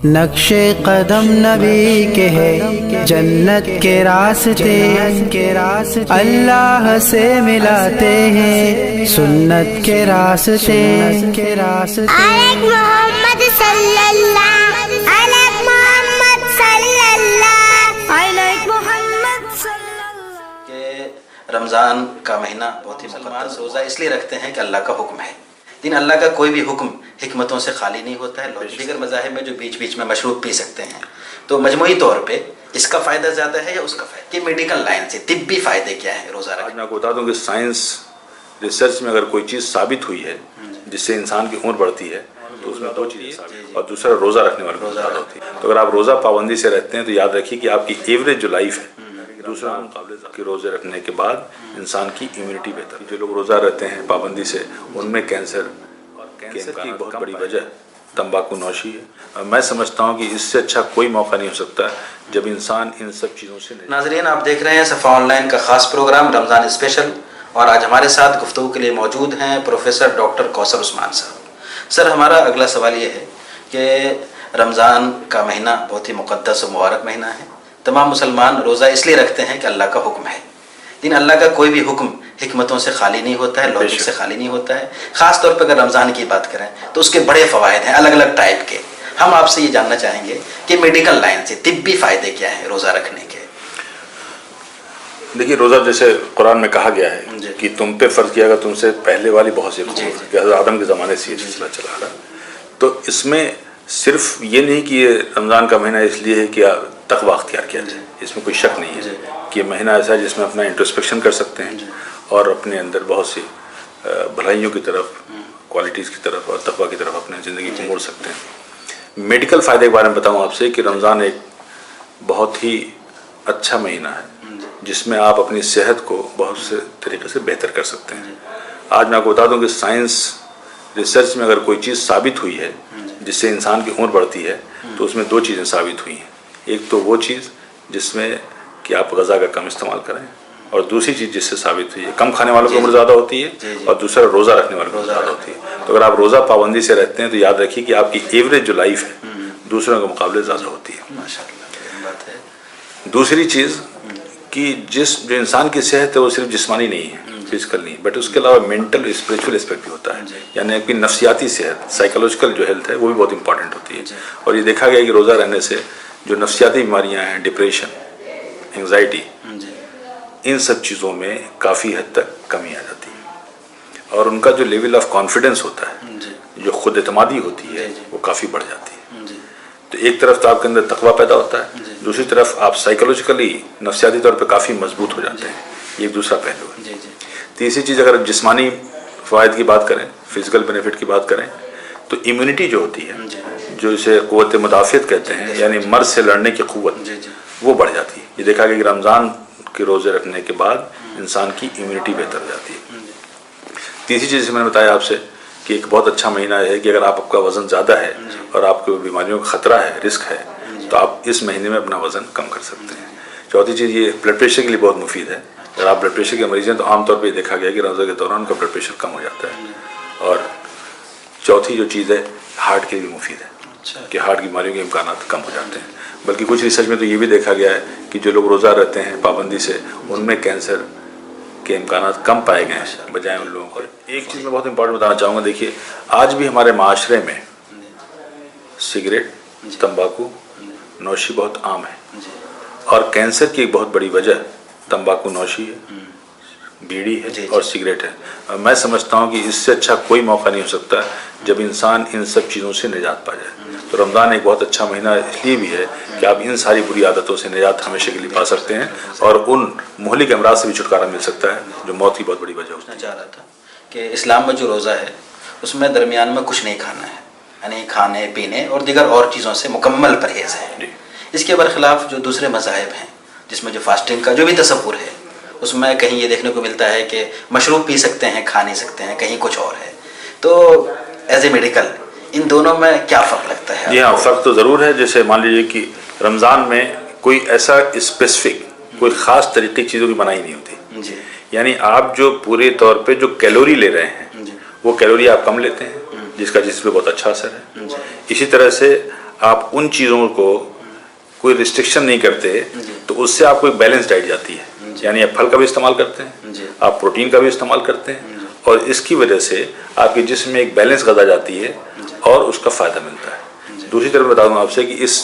نقشے قدم نبی کے ہے جنت کے راستے، اللہ سے ملاتے ہیں سنت کے راستے۔ علیک محمد صلی اللہ، علیک محمد صلی اللہ، علیک محمد صلی اللہ۔ کہ رمضان کا مہینہ بہت ہی مقدس روزہ اس لیے رکھتے ہیں کہ اللہ کا حکم ہے، لیکن اللہ کا کوئی بھی حکم حکمتوں سے خالی نہیں ہوتا ہے۔ دیگر مذاہب میں جو بیچ بیچ میں مشروب پی سکتے ہیں، تو مجموعی طور پہ اس کا فائدہ زیادہ ہے یا اس کا فائدہ؟ کہ میڈیکل لائن سے طبی فائدے کیا ہیں روزہ رکھنے؟ آج میں آپ کو بتا دوں کہ سائنس ریسرچ میں اگر کوئی چیز ثابت ہوئی ہے جس سے انسان کی عمر بڑھتی ہے تو اس میں دو چیزیں ثابت ہیں، اور دوسرا روزہ رکھنے والے کو زیادہ ہوتی ہے۔ تو اگر آپ روزہ پابندی سے رہتے ہیں تو یاد رکھیے کہ آپ کی ایوریج جو لائف ہے دوسرے مقابلے کے روزے رکھنے کے بعد انسان کی امیونٹی بہتر ہے۔ جو لوگ روزہ رہتے ہیں پابندی سے ان میں کینسر کی بہت بڑی وجہ تمباکو نوشی ہے۔ میں سمجھتا ہوں کہ اس سے اچھا کوئی موقع نہیں ہو سکتا جب انسان ان سب چیزوں سے ناظرین، آپ دیکھ رہے ہیں صفا آن لائن کا خاص پروگرام رمضان اسپیشل، اور آج ہمارے ساتھ گفتگو کے لیے موجود ہیں پروفیسر ڈاکٹر کوثر عثمان صاحب۔ سر، ہمارا اگلا سوال یہ ہے کہ رمضان کا مہینہ بہت ہی مقدس و مبارک مہینہ ہے، تمام مسلمان روزہ اس لیے رکھتے ہیں کہ اللہ کا حکم ہے، لیکن اللہ کا کوئی بھی حکم حکمتوں سے خالی نہیں ہوتا ہے، لاجک سے خالی نہیں ہوتا ہے۔ خاص طور پہ اگر رمضان کی بات کریں تو اس کے بڑے فوائد ہیں الگ الگ ٹائپ کے۔ ہم آپ سے یہ جاننا چاہیں گے کہ میڈیکل لائن سے طبی فائدے کیا ہیں روزہ رکھنے کے؟ دیکھیے، روزہ جیسے قرآن میں کہا گیا ہے کہ تم پہ فرض کیا گیا تم سے پہلے والی بہت سی کہ حضرت آدم کے زمانے سے یہ سلسلہ چلا رہا، تو اس میں صرف یہ نہیں کہ یہ رمضان کا مہینہ اس لیے ہے کہ تقویٰ اختیار کیا جائے، اس میں کوئی شک نہیں ہے کہ یہ مہینہ ایسا ہے جس میں اپنا انٹروسپیکشن کر سکتے ہیں اور اپنے اندر بہت سی بھلائیوں کی طرف، کوالٹیز کی طرف اور تقویٰ کی طرف اپنے زندگی کو موڑ سکتے ہیں۔ میڈیکل فائدے کے بارے میں بتاؤں آپ سے کہ رمضان ایک بہت ہی اچھا مہینہ ہے جس میں آپ اپنی صحت کو بہت سے طریقے سے بہتر کر سکتے ہیں۔ آج میں آپ کو بتا دوں کہ سائنس ریسرچ میں اگر کوئی چیز ثابت ہوئی ہے جس سے انسان کی عمر بڑھتی ہے تو اس میں دو چیزیں ثابت ہوئی ہیں۔ ایک تو وہ چیز جس میں کہ آپ غذا کا کم استعمال کریں، اور دوسری چیز جس سے ثابت ہوئی ہے کم کھانے والوں کی عمر زیادہ ہوتی ہے، اور دوسرا روزہ رکھنے والوں کی عمر زیادہ ہوتی ہے۔ تو اگر آپ روزہ پابندی سے رہتے ہیں تو یاد رکھیے کہ آپ کی ایوریج جو لائف ہے دوسروں کے مقابلے زیادہ ہوتی ہے۔ بات ہے دوسری چیز کہ جو انسان کی صحت ہے وہ صرف جسمانی نہیں ہے، فزیکل نہیں، بٹ اس کے علاوہ مینٹل اسپریچول اسپیکٹ بھی ہوتا ہے، یعنی اپنی نفسیاتی صحت، سائیکولوجیکل جو ہیلتھ ہے وہ بھی بہت امپورٹنٹ ہوتی ہے۔ اور یہ دیکھا گیا کہ روزہ رہنے سے جو نفسیاتی بیماریاں ہیں، ڈپریشن، انگزائٹی، ان سب چیزوں میں کافی حد تک کمی آ جاتی ہے، اور ان کا جو لیول آف کانفیڈنس ہوتا ہے، جو خود اعتمادی ہوتی ہے، وہ کافی بڑھ جاتی ہے۔ تو ایک طرف تو آپ کے اندر تقویٰ پیدا ہوتا ہے، دوسری طرف آپ سائیکولوجیکلی نفسیاتی طور پہ کافی مضبوط ہو جاتے ہیں، یہ ایک دوسرا پہلو ہے۔ تیسری چیز، اگر جسمانی فوائد کی بات کریں، فزیکل بینیفٹ کی بات کریں، تو امیونٹی جو ہوتی ہے، جو اسے قوت مدافعت کہتے ہیں، یعنی مرض سے لڑنے کی قوت، وہ بڑھ جاتی ہے۔ یہ دیکھا گیا کہ رمضان کے روزے رکھنے کے بعد انسان کی امیونٹی بہتر ہو جاتی ہے۔ تیسری چیز میں نے بتایا آپ سے کہ ایک بہت اچھا مہینہ ہے کہ اگر آپ کا وزن زیادہ ہے اور آپ کو بیماریوں کا خطرہ ہے، رسک ہے، تو آپ اس مہینے میں اپنا وزن کم کر سکتے ہیں۔ چوتھی چیز، یہ بلڈ پریشر کے لیے بہت مفید ہے۔ اگر آپ بلڈ پریشر کے مریض ہیں تو عام طور پہ یہ دیکھا گیا کہ روزہ کے دوران ان کا بلڈ پریشر کم ہو جاتا ہے۔ اور چوتھی جو چیز ہے، ہارٹ کے لیے بھی مفید ہے کہ ہارٹ کی بیماریوں کے امکانات کم ہو جاتے ہیں۔ بلکہ کچھ ریسرچ میں تو یہ بھی دیکھا گیا ہے کہ جو لوگ روزہ رہتے ہیں پابندی سے ان میں کینسر کے امکانات کم پائے گئے ہیں بجائے ان لوگوں کو۔ ایک چیز میں بہت امپورٹنٹ بتانا چاہوں گا، دیکھیے آج بھی ہمارے معاشرے میں سگریٹ، تمباکو نوشی بہت عام ہے، اور کینسر کی ایک بہت بڑی وجہ تمباکو نوشی ہے، بیڑی ہے اور سگریٹ ہے۔ میں سمجھتا ہوں کہ اس سے اچھا کوئی موقع نہیں ہو سکتا جب انسان ان سب چیزوں سے نجات پا جائے۔ تو رمضان ایک بہت اچھا مہینہ اس لیے بھی ہے کہ آپ ان ساری بری عادتوں سے نجات ہمیشہ کے لیے پا سکتے ہیں، اور ان مہلک امراض سے بھی چھٹکارا مل سکتا ہے جو موت کی بہت بڑی وجہ ہوتی ہے۔ چاہ رہا تھا کہ اسلام میں جو روزہ ہے اس میں درمیان میں کچھ نہیں کھانا ہے، یعنی کھانے پینے اور دیگر اور چیزوں سے مکمل پرہیز ہے۔ اس کے برخلاف جو دوسرے مذاہب ہیں جس میں جو فاسٹنگ کا جو بھی تصور ہے، اس میں کہیں یہ دیکھنے کو ملتا ہے کہ مشروب پی سکتے ہیں، کھا نہیں سکتے ہیں، کہیں کچھ اور ہے۔ تو ایز اے میڈیکل ان دونوں میں کیا فرق لگتا ہے؟ جی ہاں، فرق تو ضرور ہے۔ جیسے مان لیجیے کہ رمضان میں کوئی ایسا اسپیسیفک کوئی خاص طریقے کی چیزوں کی بنائی نہیں ہوتی، یعنی آپ جو پورے طور پہ جو کیلوری لے رہے ہیں وہ کیلوری آپ کم لیتے ہیں، جس کا جسم پہ بہت اچھا اثر ہے۔ اسی طرح سے آپ ان چیزوں کو کوئی ریسٹرکشن نہیں کرتے تو اس سے آپ کو ایک بیلنس ڈائٹ جاتی ہے، یعنی آپ پھل کا بھی استعمال کرتے ہیں، آپ پروٹین کا بھی استعمال کرتے ہیں، اور اس کی وجہ سے آپ کے جسم میں ایک بیلنس غذا جاتی ہے اور اس کا فائدہ ملتا ہے۔ دوسری طرف بتا دوں آپ سے کہ اس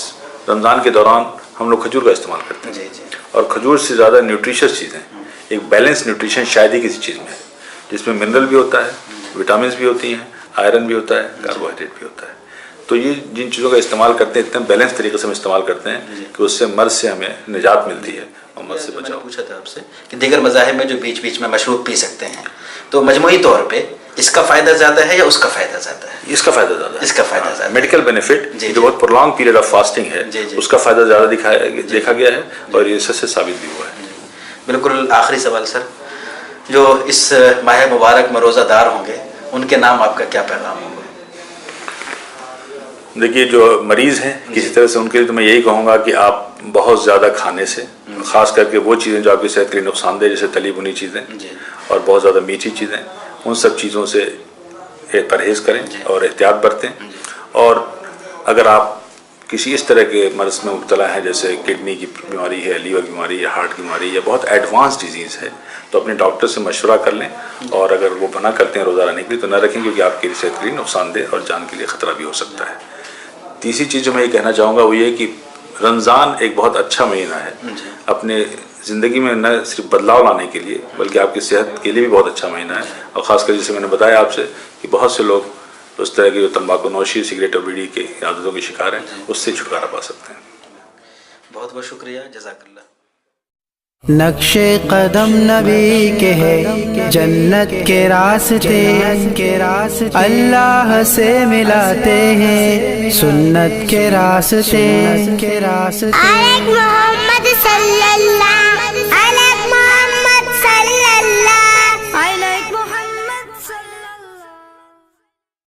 رمضان کے دوران ہم لوگ کھجور کا استعمال کرتے ہیں، اور کھجور سے زیادہ نیوٹریشس چیزیں، ایک بیلنس نیوٹریشن شاید ہی کسی چیز میں ہے، جس میں منرل بھی ہوتا ہے، وٹامنس بھی ہوتی ہیں، آئرن بھی ہوتا ہے، کاربوہائیڈریٹ بھی ہوتا ہے۔ تو یہ جن چیزوں کا استعمال کرتے ہیں اتنے بیلنس طریقے سے ہم استعمال کرتے ہیں کہ اس سے مرض سے ہمیں نجات ملتی ہے اور مرض سے بچاؤ۔ پوچھا تھا آپ سے کہ دیگر مذاہب میں جو بیچ بیچ میں مشروب پی سکتے ہیں، تو مجموعی طور پہ اس کا فائدہ زیادہ ہے یا اس کا فائدہ زیادہ ہے؟ اس کا فائدہ زیادہ ہے، اس کا فائدہ زیادہ ہے۔ میڈیکل بینیفٹ جو بہت پرولونگ پیریڈ آف فاسٹنگ ہے اس کا فائدہ زیادہ دیکھا گیا ہے اور یہ سچ سے ثابت بھی ہوا ہے۔ بالکل آخری سوال سر، جو اس ماہ مبارک میں روزہ دار ہوں گے ان کے نام آپ کا کیا پیغام ہوگا؟ دیکھیے جو مریض ہیں کسی طرح سے ان کے لیے تو میں یہی کہوں گا کہ آپ بہت زیادہ کھانے سے، خاص کر کے وہ چیزیں جو آپ کی صحت کے لیے نقصان دہ جیسے تلی بھنی چیزیں اور بہت زیادہ میٹھی چیزیں، ان سب چیزوں سے پرہیز کریں اور احتیاط برتیں۔ اور اگر آپ کسی اس طرح کے مرض میں مبتلا ہیں جیسے کڈنی کی بیماری ہے، لیور کی بیماری یا ہارٹ کی بیماری یا بہت ایڈوانس ڈیزیز ہے، تو اپنے ڈاکٹر سے مشورہ کر لیں، اور اگر وہ منع کرتے ہیں روزہ رہنے کے لیے تو نہ رکھیں، کیونکہ آپ کی صحت کے لیے نقصان دہ اور جان کے لیے خطرہ بھی ہو سکتا ہے۔ تیسری چیز جو میں یہ کہنا چاہوں گا وہ یہ کہ رمضان ایک بہت اچھا مہینہ ہے اپنے زندگی میں نہ صرف بدلاؤ لانے کے لیے بلکہ آپ کی صحت کے لیے بھی بہت اچھا مہینہ ہے، اور خاص کر جیسے میں نے بتایا آپ سے کہ بہت سے لوگ اس طرح کی جو تمباکو نوشی، سگریٹ اور بیڑی کے عادتوں کے شکار ہیں، اس سے چھٹکارا پا سکتے ہیں۔ بہت بہت شکریہ، جزاک اللہ۔ نقش قدم نبی کے ہے جنت کے راستے، اللہ سے ملاتے ہیں سنت کے راستے۔ آل محمد صلی اللہ